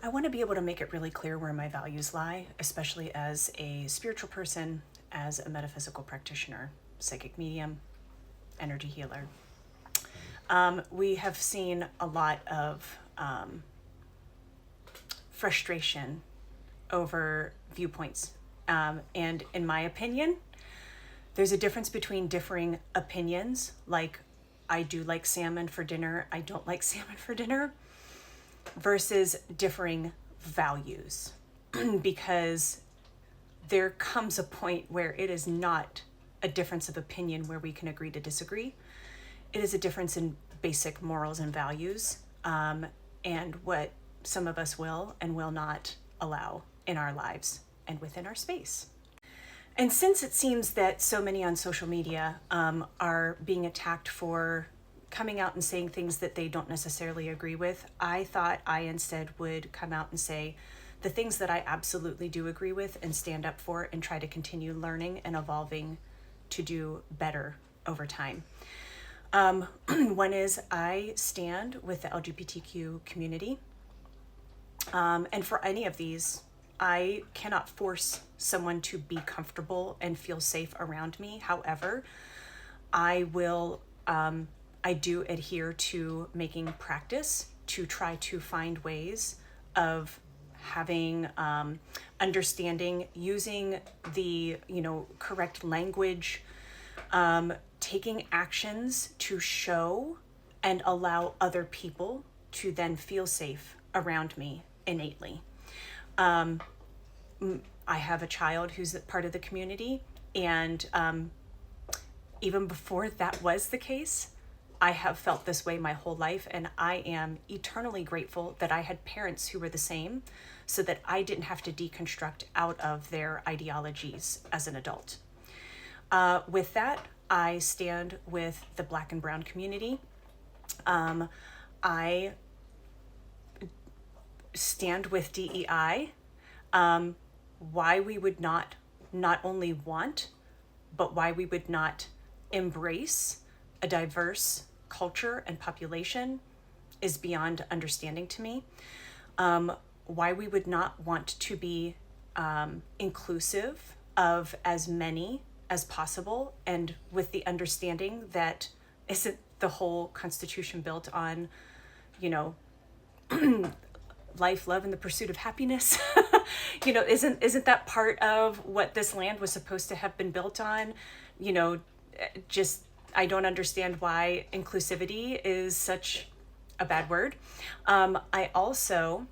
I want to be able to make it really clear where my values lie, especially as a spiritual person, as a metaphysical practitioner, psychic medium, energy healer. We have seen a lot of frustration over viewpoints. And in my opinion, there's a difference between differing opinions, like I do like salmon for dinner, I don't like salmon for dinner, versus differing values. Because there comes a point where it is not a difference of opinion where we can agree to disagree. It is a difference in basic morals and values, and what some of us will and will not allow in our lives and within our space. And since it seems that so many on social media are being attacked for coming out and saying things that they don't necessarily agree with, I thought I instead would come out and say the things that I absolutely do agree with and stand up for and try to continue learning and evolving to do better over time. One is I stand with the LGBTQ community. And for any of these, I cannot force someone to be comfortable and feel safe around me. However, I do adhere to making practice to try to find ways of having understanding, using the correct language, taking actions to show and allow other people to then feel safe around me innately. I have a child who's part of the community, and even before that was the case, I have felt this way my whole life, and I am eternally grateful that I had parents who were the same, so that I didn't have to deconstruct out of their ideologies as an adult. With that, I stand with the Black and Brown community. I stand with DEI. Why we would not only want, but why we would not embrace a diverse culture and population is beyond understanding to me. Why we would not want to be inclusive of as many as possible, and with the understanding that isn't the whole Constitution built on, life, love, and the pursuit of happiness? Isn't that part of what this land was supposed to have been built on? Just I don't understand why inclusivity is such a bad word. I also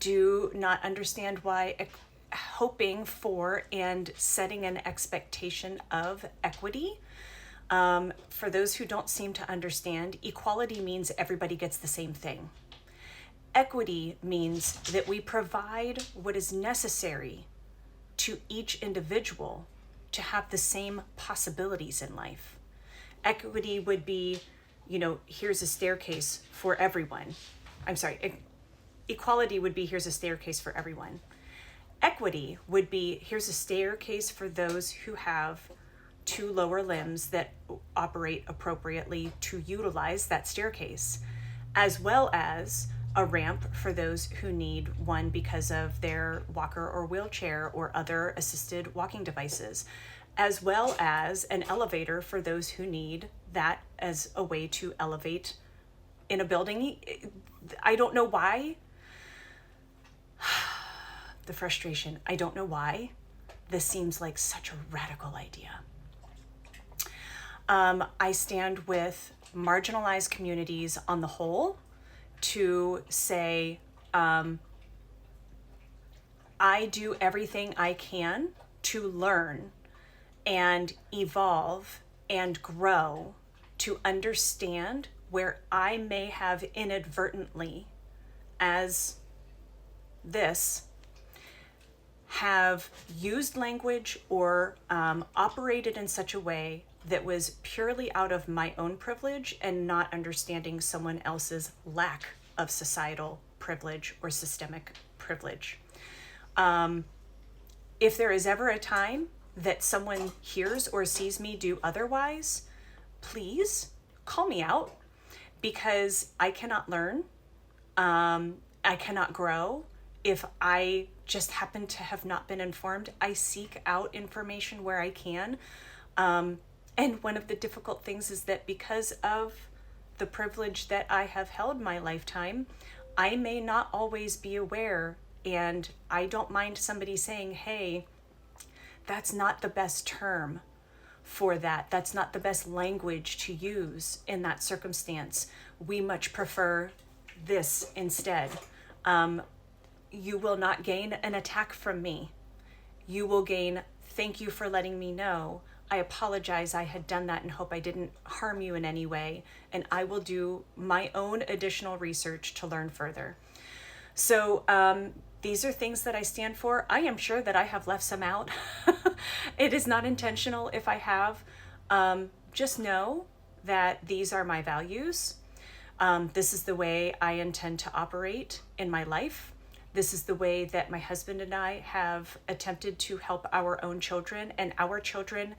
do not understand why hoping for and setting an expectation of equity. For those who don't seem to understand, equality means everybody gets the same thing. Equity means that we provide what is necessary to each individual to have the same possibilities in life. Equity would be, here's a staircase for everyone. Equality would be, here's a staircase for everyone. Equity would be, here's a staircase for those who have two lower limbs that operate appropriately to utilize that staircase, as well as a ramp for those who need one because of their walker or wheelchair or other assisted walking devices, as well as an elevator for those who need that as a way to elevate in a building. I don't know why. The frustration. I don't know why this seems like such a radical idea. I stand with marginalized communities on the whole to say, I do everything I can to learn and evolve and grow to understand where I may have inadvertently, as this, have used language or operated in such a way that was purely out of my own privilege and not understanding someone else's lack of societal privilege or systemic privilege. If there is ever a time that someone hears or sees me do otherwise, please call me out, because I cannot learn I cannot grow if I just happen to have not been informed. I seek out information where I can. And one of the difficult things is that because of the privilege that I have held my lifetime, I may not always be aware. And I don't mind somebody saying, hey, that's not the best term for that. That's not the best language to use in that circumstance. We much prefer this instead. You will not gain an attack from me. You will gain, thank you for letting me know. I apologize, I had done that and hope I didn't harm you in any way. And I will do my own additional research to learn further. So these are things that I stand for. I am sure that I have left some out. It is not intentional if I have. Just know that these are my values. This is the way I intend to operate in my life. This is the way that my husband and I have attempted to help our own children, and our children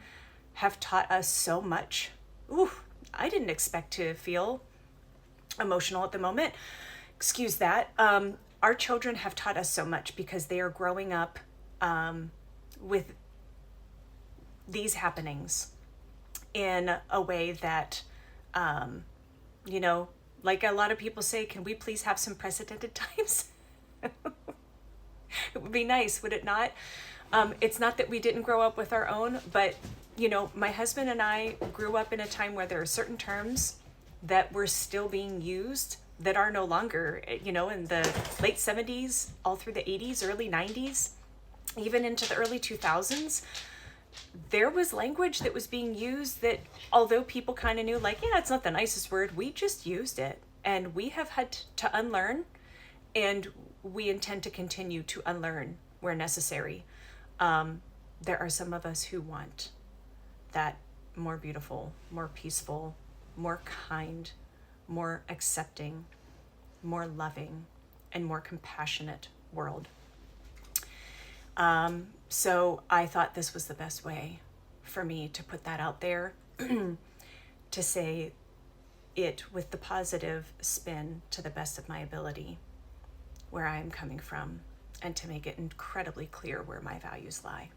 have taught us so much. Ooh, I didn't expect to feel emotional at the moment. Excuse that. Our children have taught us so much because they are growing up with these happenings in a way that, like a lot of people say, can we please have some precedented times? It would be nice, would it not? It's not that we didn't grow up with our own, but, my husband and I grew up in a time where there are certain terms that were still being used that are no longer, in the late 70s, all through the 80s, early 90s, even into the early 2000s. There was language that was being used that, although people kind of knew, like, yeah, it's not the nicest word, we just used it. And we have had to unlearn, and we intend to continue to unlearn where necessary. There are some of us who want that more beautiful, more peaceful, more kind, more accepting, more loving, and more compassionate world. So I thought this was the best way for me to put that out there, to say it with the positive spin to the best of my ability, where I am coming from, and to make it incredibly clear where my values lie.